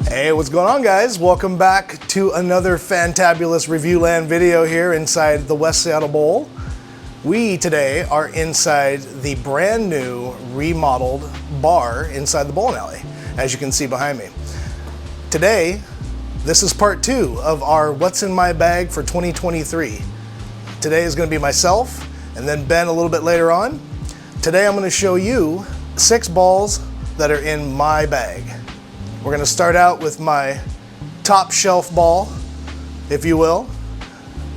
Hey, what's going on, guys? Welcome back to another fantabulous Review Land video here inside the West Seattle Bowl. We today are inside the brand new remodeled bar inside the bowling alley, as you can see behind me. Today, this is part 2 of our What's in My Bag for 2023. Today is going to be myself and then Ben a little bit later on. Today I'm going to show you 6 balls that are in my bag. We're going to start out with my top shelf ball, if you will,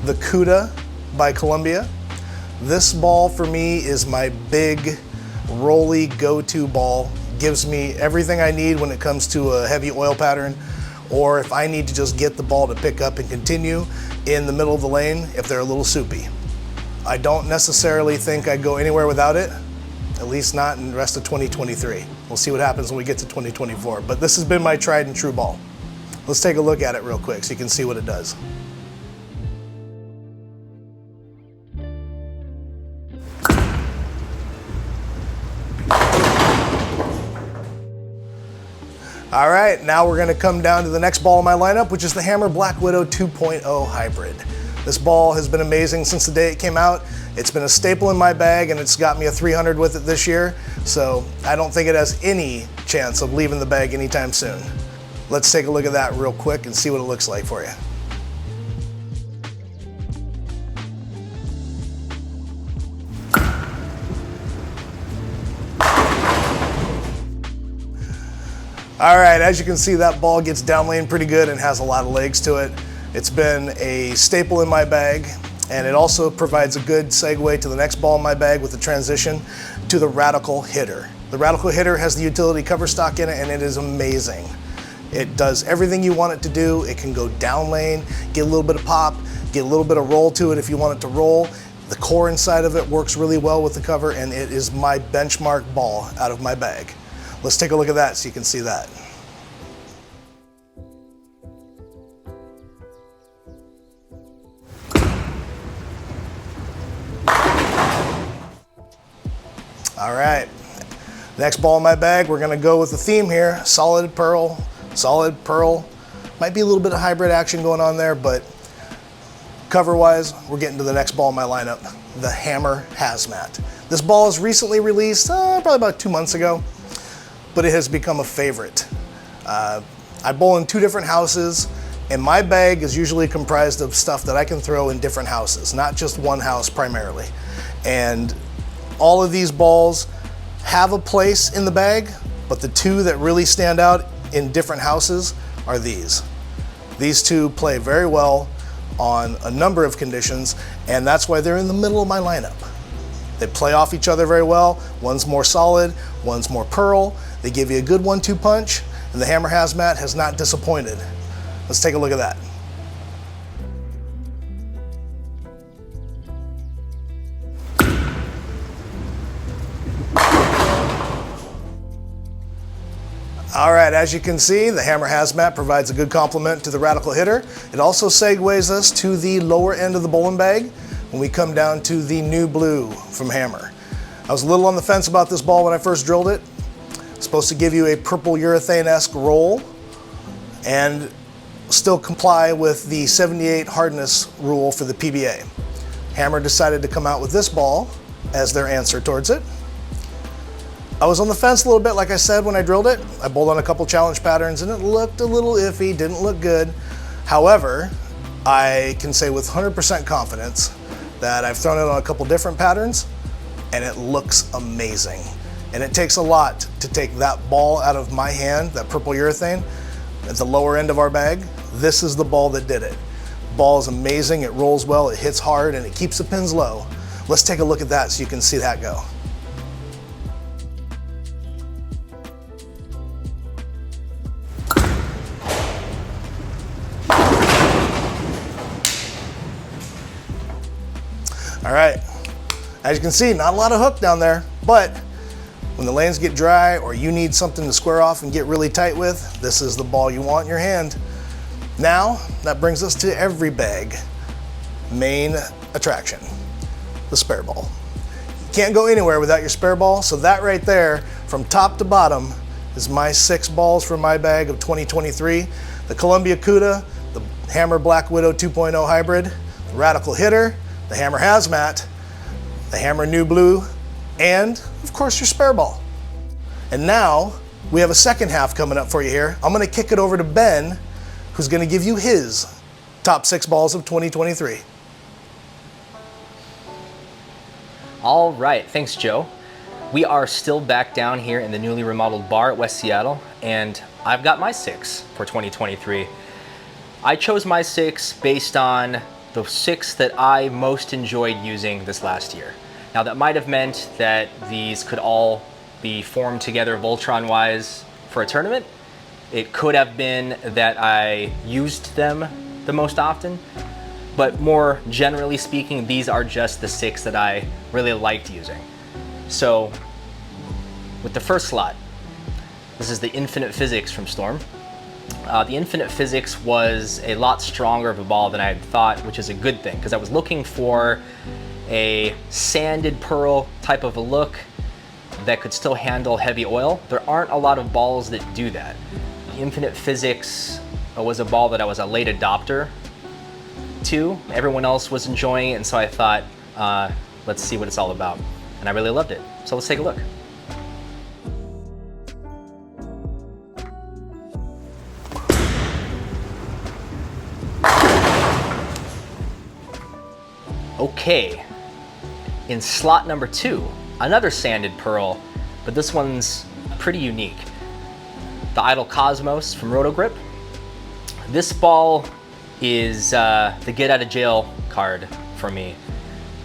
the Cuda by Columbia. This ball for me is my big rolly go-to ball. Gives me everything I need when it comes to a heavy oil pattern, or if I need to just get the ball to pick up and continue in the middle of the lane if they're a little soupy. I don't necessarily think I'd go anywhere without it, at least not in the rest of 2023. We'll see what happens when we get to 2024, but this has been my tried and true ball. Let's take a look at it real quick so you can see what it does. All right, now we're gonna come down to the next ball in my lineup, which is the Hammer Black Widow 2.0 Hybrid. This ball has been amazing since the day it came out. It's been a staple in my bag, and it's got me a 300 with it this year, so I don't think it has any chance of leaving the bag anytime soon. Let's take a look at that real quick and see what it looks like for you. All right, as you can see, that ball gets down lane pretty good and has a lot of legs to it. It's been a staple in my bag, and it also provides a good segue to the next ball in my bag with the transition to the Radical Hitter. The Radical Hitter has the utility cover stock in it, and it is amazing. It does everything you want it to do. It can go down lane, get a little bit of pop, get a little bit of roll to it if you want it to roll. The core inside of it works really well with the cover, and it is my benchmark ball out of my bag. Let's take a look at that so you can see that. All right, next ball in my bag, we're gonna go with the theme here, solid pearl. Might be a little bit of hybrid action going on there, but cover-wise, we're getting to the next ball in my lineup, the Hammer Hazmat. This ball is recently released, probably about 2 months ago, but it has become a favorite. I bowl in 2 different houses, and my bag is usually comprised of stuff that I can throw in different houses, not just one house primarily. And all of these balls have a place in the bag, but the 2 that really stand out in different houses are these. These 2 play very well on a number of conditions, and that's why they're in the middle of my lineup. They play off each other very well. One's more solid, one's more pearl. They give you a good 1-2 punch, and the Hammer Hazmat has not disappointed. Let's take a look at that. All right, as you can see, the Hammer Hazmat provides a good complement to the Radical Hitter. It also segues us to the lower end of the bowling bag when we come down to the new blue from Hammer. I was a little on the fence about this ball when I first drilled it. It's supposed to give you a purple urethane-esque roll and still comply with the 78 hardness rule for the PBA. Hammer decided to come out with this ball as their answer towards it. I was on the fence a little bit, like I said, when I drilled it. I bowled on a couple challenge patterns and it looked a little iffy, didn't look good. However, I can say with 100% confidence that I've thrown it on a couple different patterns and it looks amazing. And it takes a lot to take that ball out of my hand, that purple urethane, at the lower end of our bag. This is the ball that did it. Ball is amazing, it rolls well, it hits hard, and it keeps the pins low. Let's take a look at that so you can see that go. All right, as you can see, not a lot of hook down there, but when the lanes get dry or you need something to square off and get really tight with, this is the ball you want in your hand. Now, that brings us to every bag main attraction, the spare ball. You can't go anywhere without your spare ball, so that right there, from top to bottom, is my 6 balls for my bag of 2023. The Columbia Cuda, the Hammer Black Widow 2.0 Hybrid, the Radical Hitter, the Hammer Hazmat, the Hammer New Blue, and of course your spare ball. And now we have a second half coming up for you here. I'm gonna kick it over to Ben, who's gonna give you his top 6 balls of 2023. All right, thanks Joe. We are still back down here in the newly remodeled bar at West Seattle, and I've got my 6 for 2023. I chose my 6 based on the 6 that I most enjoyed using this last year. Now that might have meant that these could all be formed together Voltron-wise for a tournament. It could have been that I used them the most often, but more generally speaking, these are just the 6 that I really liked using. So with the first slot, this is the Infinite Physics from Storm. The Infinite Physics was a lot stronger of a ball than I had thought, which is a good thing, because I was looking for a sanded pearl type of a look that could still handle heavy oil. There aren't a lot of balls that do that. The Infinite Physics was a ball that I was a late adopter to. Everyone else was enjoying it, and so I thought, let's see what it's all about. And I really loved it. So let's take a look. Okay, in slot number 2, another sanded pearl, but this one's pretty unique. The Idle Cosmos from Rotogrip. This ball is the get out of jail card for me.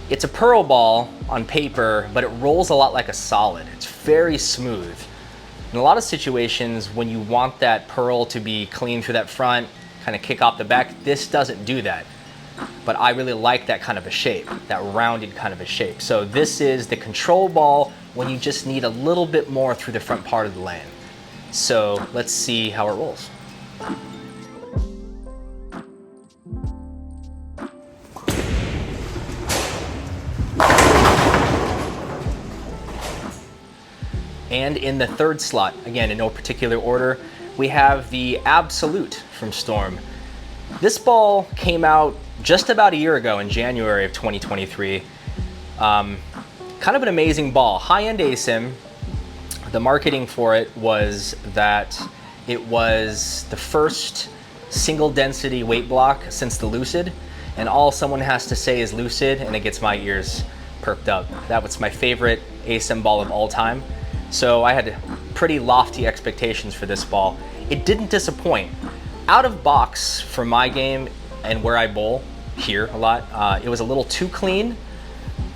It's a pearl ball on paper, but it rolls a lot like a solid. It's very smooth. In a lot of situations, when you want that pearl to be clean through that front, kind of kick off the back, this doesn't do that. But I really like that kind of a shape, that rounded kind of a shape. So this is the control ball when you just need a little bit more through the front part of the lane. So let's see how it rolls. And in the third slot, again in no particular order, we have the Absolute from Storm. This ball came out just about a year ago in January of 2023. Kind of an amazing ball, high-end ASIM. The marketing for it was that it was the first single density weight block since the Lucid, and all someone has to say is Lucid and it gets my ears perked up. That was my favorite ASIM ball of all time. So I had pretty lofty expectations for this ball. It didn't disappoint. Out of box for my game and where I bowl here a lot, it was a little too clean.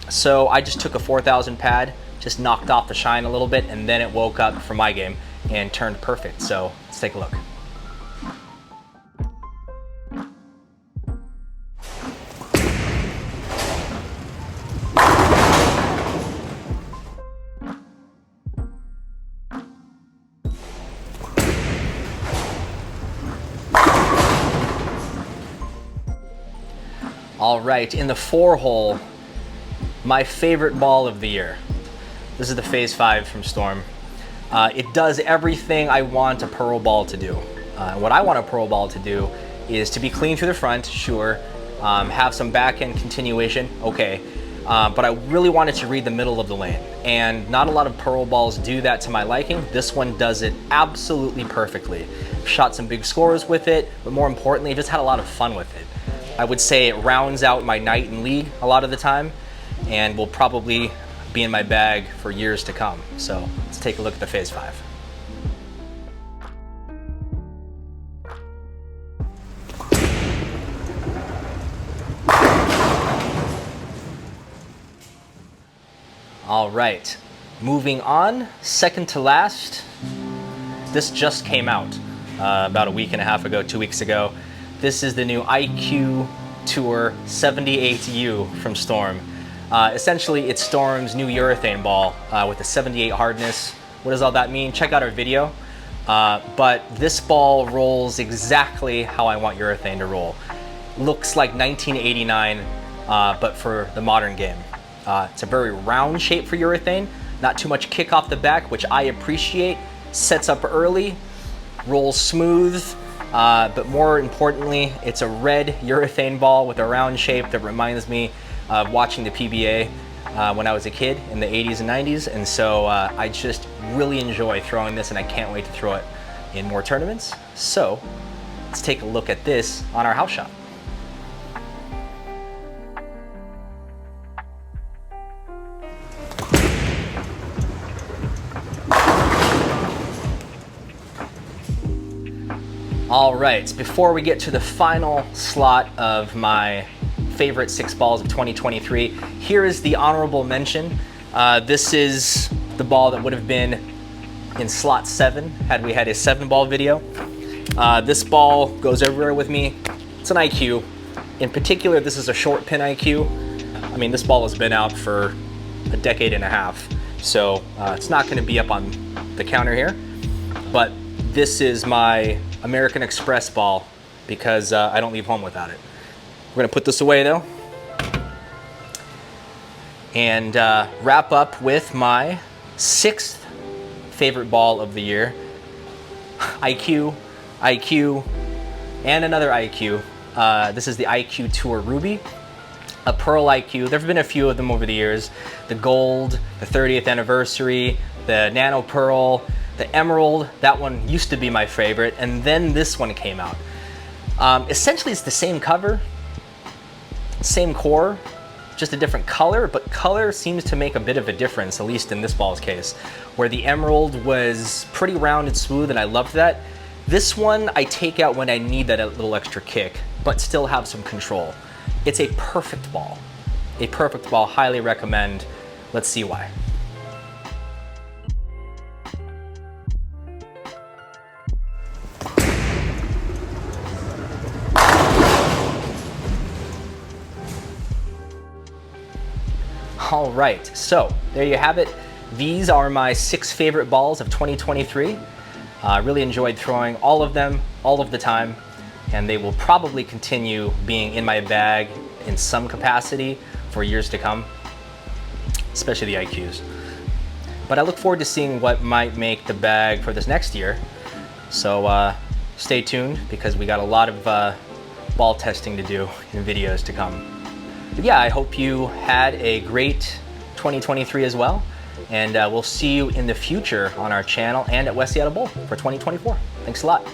So I just took a 4000 pad, just knocked off the shine a little bit, and then it woke up for my game and turned perfect. So let's take a look. All right, in the 4-hole, my favorite ball of the year. This is the Phase 5 from Storm. It does everything I want a pearl ball to do. What I want a pearl ball to do is to be clean through the front, sure, have some back end continuation, okay, but I really wanted to read the middle of the lane, and not a lot of pearl balls do that to my liking. This one does it absolutely perfectly. Shot some big scores with it, but more importantly, just had a lot of fun with it. I would say it rounds out my night in league a lot of the time, and will probably be in my bag for years to come. So let's take a look at the Phase 5. All right, moving on, second to last. This just came out about a week and a half ago, 2 weeks ago. This is the new IQ Tour 78U from Storm. Essentially, it's Storm's new urethane ball with a 78 hardness. What does all that mean? Check out our video. But this ball rolls exactly how I want urethane to roll. Looks like 1989, but for the modern game. It's a very round shape for urethane, not too much kick off the back, which I appreciate. Sets up early, rolls smooth, but more importantly, it's a red urethane ball with a round shape that reminds me of watching the PBA when I was a kid in the 80s and 90s. And so I just really enjoy throwing this, and I can't wait to throw it in more tournaments. So let's take a look at this on our house shop. All right, before we get to the final slot of my favorite 6 balls of 2023, here is the honorable mention. This is the ball that would have been in slot 7 had we had a 7-ball video. This ball goes everywhere with me. It's an IQ. In particular, this is a short pin IQ. I mean, this ball has been out for a decade and a half, so it's not gonna be up on the counter here, but this is my American Express ball because I don't leave home without it. We're gonna put this away though and wrap up with my 6th favorite ball of the year. IQ, and another IQ. This is the IQ Tour Ruby, a Pearl IQ. There have been a few of them over the years. The Gold, the 30th anniversary, the Nano Pearl, the Emerald, that one used to be my favorite, and then this one came out. Essentially, it's the same cover, same core, just a different color, but color seems to make a bit of a difference, at least in this ball's case, where the Emerald was pretty round and smooth, and I loved that. This one I take out when I need that little extra kick, but still have some control. It's a perfect ball. A perfect ball, highly recommend. Let's see why. All right, so there you have it. These are my 6 favorite balls of 2023. I really enjoyed throwing all of them, all of the time, and they will probably continue being in my bag in some capacity for years to come, especially the IQs. But I look forward to seeing what might make the bag for this next year. So stay tuned because we got a lot of ball testing to do in videos to come. But yeah, I hope you had a great 2023 as well, and we'll see you in the future on our channel and at West Seattle Bowl for 2024. Thanks a lot.